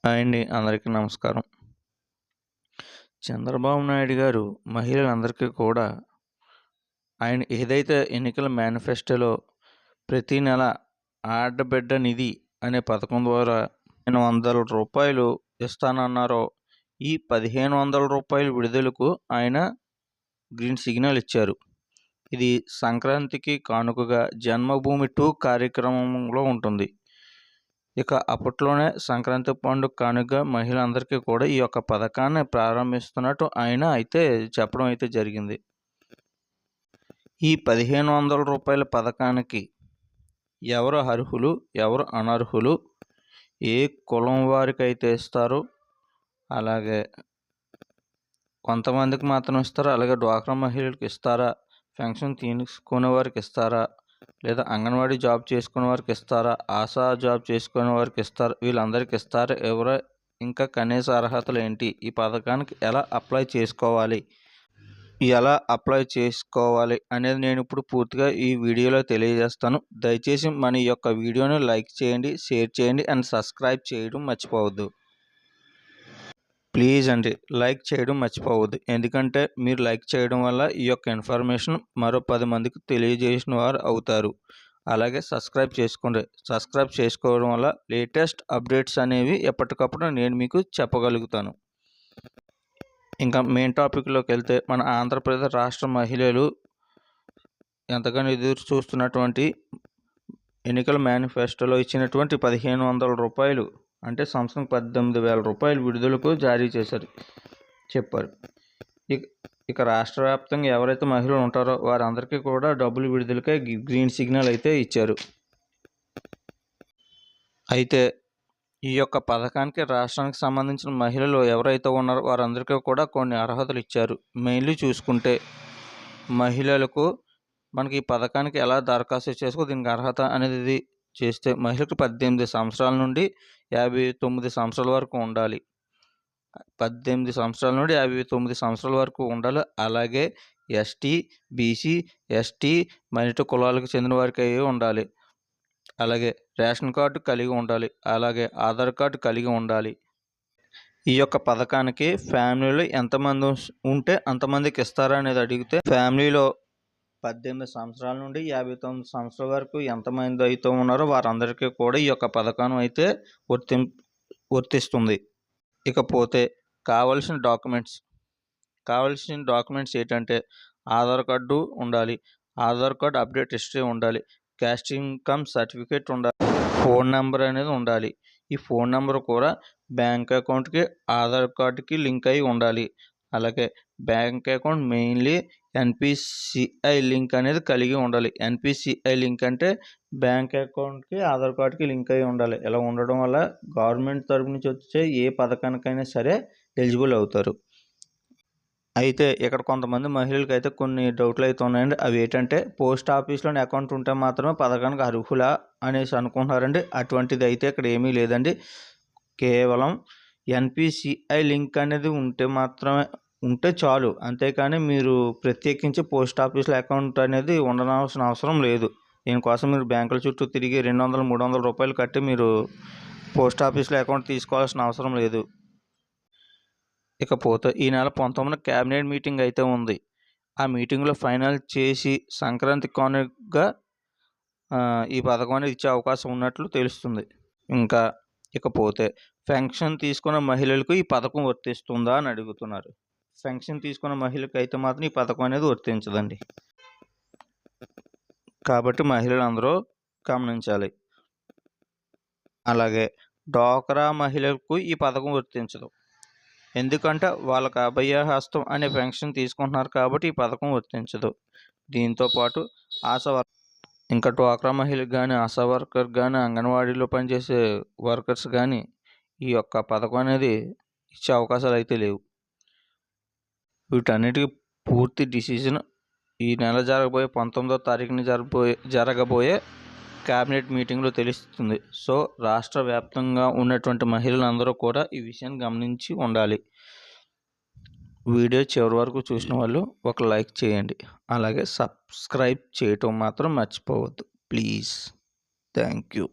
Hi అండి. అందరికీ నమస్కారం. చంద్రబాబు నాయుడు గారు మహిళలందరికీ కూడా ఆయన ఏదైతే ఎన్నికల మేనిఫెస్టోలో ప్రతి నెల ఆడబిడ్డ నిధి అనే పథకం ద్వారా రూ. 1500 ఇస్తానన్నారో, ఈ రూ. 1500 విడుదలకు ఆయన గ్రీన్ సిగ్నల్ ఇచ్చారు. ఇది సంక్రాంతికి కానుకగా జన్మభూమి 2 కార్యక్రమంలో ఉంటుంది. ఇక అప్పట్లోనే సంక్రాంతి పండుగ కానుకగా మహిళలందరికీ కూడా ఈ యొక్క పథకాన్ని ప్రారంభిస్తున్నట్టు ఆయన అయితే చెప్పడం అయితే జరిగింది. ఈ రూ. 1500 పథకానికి ఎవరు అర్హులు, ఎవరు అనర్హులు, ఏ కులం వారికైతే ఇస్తారో, అలాగే కొంతమందికి మాత్రం ఇస్తారా, అలాగే డ్వాక్రా మహిళలకు ఇస్తారా, పెన్షన్ తీసుకునే వారికి ఇస్తారా, లేదా అంగన్వాడీ జాబ్ చేసుకునే వారికి ఇస్తారా, ఆశా జాబ్ చేసుకునే వారికి ఇస్తారా, వీళ్ళందరికీ ఇస్తారా, ఎవరో ఇంకా కనీస అర్హతలు ఏంటి, ఈ పథకానికి ఎలా అప్లై చేసుకోవాలి అనేది నేను ఇప్పుడు పూర్తిగా ఈ వీడియోలో తెలియజేస్తాను. దయచేసి మన ఈ యొక్క వీడియోని లైక్ చేయండి, షేర్ చేయండి అండ్ సబ్స్క్రైబ్ చేయడం మర్చిపోవద్దు. ప్లీజ్ అండి, లైక్ చేయడం మర్చిపోవద్దు. ఎందుకంటే మీరు లైక్ చేయడం వల్ల ఈ యొక్క ఇన్ఫర్మేషన్ మరో 10 మందికి తెలియజేసిన వారు అవుతారు. అలాగే సబ్స్క్రైబ్ చేసుకోండి. సబ్స్క్రైబ్ చేసుకోవడం వల్ల లేటెస్ట్ అప్డేట్స్ అనేవి ఎప్పటికప్పుడు నేను మీకు చెప్పగలుగుతాను. ఇంకా మెయిన్ టాపిక్లోకి వెళ్తే, మన ఆంధ్రప్రదేశ్ రాష్ట్ర మహిళలు ఎంతగానో ఎదురు చూస్తున్నటువంటి ఎన్నికల మేనిఫెస్టోలో ఇచ్చినటువంటి రూ. 1500 అంటే సంవత్సరం 18,000 విడుదలకు జారీ చెప్పారు. ఇక రాష్ట్ర వ్యాప్తంగా ఎవరైతే మహిళలు ఉంటారో వారందరికీ కూడా డబ్బులు విడుదలకై గ్రీన్ సిగ్నల్ అయితే ఇచ్చారు. అయితే ఈ యొక్క పథకానికి రాష్ట్రానికి సంబంధించిన మహిళలు ఎవరైతే ఉన్నారో వారందరికీ కూడా కొన్ని అర్హతలు ఇచ్చారు. మెయిన్లీ చూసుకుంటే మహిళలకు మనకి ఈ పథకానికి ఎలా దరఖాస్తు చేసుకో, దీనికి అర్హత అనేది చేస్తే మహిళకు 18 సంవత్సరాల నుండి 59 సంవత్సరాల వరకు ఉండాలి. 18 సంవత్సరాల నుండి 59 సంవత్సరాల వరకు ఉండాలి. అలాగే ఎస్టీ, బీసీ, ఎస్టీ, మైనారిటీ కులాలకు చెందిన వారికి అయి ఉండాలి. అలాగే రేషన్ కార్డు కలిగి ఉండాలి. అలాగే ఆధార్ కార్డు కలిగి ఉండాలి. ఈ యొక్క పథకానికి ఫ్యామిలీలో ఎంతమంది ఉంటే అంతమందికి ఇస్తారా అనేది అడిగితే, ఫ్యామిలీలో 18 సంవత్సరాల నుండి 59 సంవత్సరాల వరకు ఎంతమంది అయితే ఉన్నారో వారందరికీ కూడా ఈ యొక్క పథకం అయితే వర్తిస్తుంది. ఇకపోతే కావాల్సిన డాక్యుమెంట్స్ ఏంటంటే, ఆధార్ కార్డు ఉండాలి, ఆధార్ కార్డు అప్డేట్ హిస్టరీ ఉండాలి, క్యాస్ట్ ఇన్కమ్ సర్టిఫికేట్ ఉండాలి, ఫోన్ నెంబర్ అనేది ఉండాలి. ఈ ఫోన్ నెంబర్ కూడా బ్యాంక్ అకౌంట్కి ఆధార్ కార్డుకి లింక్ అయి ఉండాలి. అలాగే bank account mainly NPCI link అనేది కలిగి ఉండాలి. ఎన్పిసిఐ లింక్ అంటే బ్యాంక్ అకౌంట్కి ఆధార్ కార్డుకి లింక్ అయి ఉండాలి. ఇలా ఉండడం వల్ల గవర్నమెంట్ తరపు నుంచి వచ్చే ఏ పథకానికైనా సరే ఎలిజిబుల్ అవుతారు. అయితే ఇక్కడ కొంతమంది మహిళలకు అయితే కొన్ని డౌట్లు అయితే ఉన్నాయండి. అవి ఏంటంటే, పోస్ట్ ఆఫీస్లోని అకౌంట్ ఉంటే మాత్రమే పథకానికి అర్హులా అనేసి అనుకుంటున్నారండి. అటువంటిది అయితే ఇక్కడ ఏమీ లేదండి. కేవలం ఎన్పిసిఐ లింక్ అనేది ఉంటే చాలు. అంతేకాని మీరు ప్రత్యేకించి పోస్ట్ ఆఫీస్లో అకౌంట్ అనేది ఉండనవలసిన అవసరం లేదు. దీనికోసం మీరు బ్యాంకుల చుట్టూ తిరిగి 200, 300 రూపాయలు కట్టి మీరు పోస్ట్ ఆఫీస్లో అకౌంట్ తీసుకోవాల్సిన అవసరం లేదు. ఇకపోతే ఈ నెల 19న క్యాబినెట్ మీటింగ్ అయితే ఉంది. ఆ మీటింగ్లో ఫైనల్ చేసి సంక్రాంతి కానుకగా ఈ పథకం అనేది ఇచ్చే అవకాశం ఉన్నట్లు తెలుస్తుంది. ఇకపోతే పెన్షన్ తీసుకున్న మహిళలకు ఈ పథకం వర్తిస్తుందా అని అడుగుతున్నారు. పెన్షన్ తీసుకున్న మహిళలకు అయితే మాత్రం ఈ పథకం అనేది వర్తించదండి. కాబట్టి మహిళలందరూ గమనించాలి. అలాగే డ్వాక్రా మహిళలకు ఈ పథకం వర్తించదు. ఎందుకంటే వాళ్ళకి అభయ హస్తం అనే పెన్షన్ తీసుకుంటున్నారు కాబట్టి ఈ పథకం వర్తించదు. దీంతోపాటు ఇంకా డ్వాక్రా మహిళలకు కానీ, ఆశా వర్కర్ కానీ, అంగన్వాడీలో పనిచేసే వర్కర్స్ కానీ ఈ యొక్క పథకం అనేది ఇచ్చే అవకాశాలు అయితే లేవు. వీటన్నిటికీ పూర్తి డిసిజన్ ఈ నెల 19వ తారీఖున జరగబోయే క్యాబినెట్ మీటింగ్లో తెలుస్తుంది. సో రాష్ట్ర వ్యాప్తంగా ఉన్నటువంటి మహిళలందరూ కూడా ఈ విషయాన్ని గమనించి ఉండాలి. వీడియో చివరి వరకు చూసిన వాళ్ళు ఒక లైక్ చేయండి. అలాగే సబ్స్క్రైబ్ చేయటం మాత్రం మర్చిపోవద్దు ప్లీజ్. Thank you.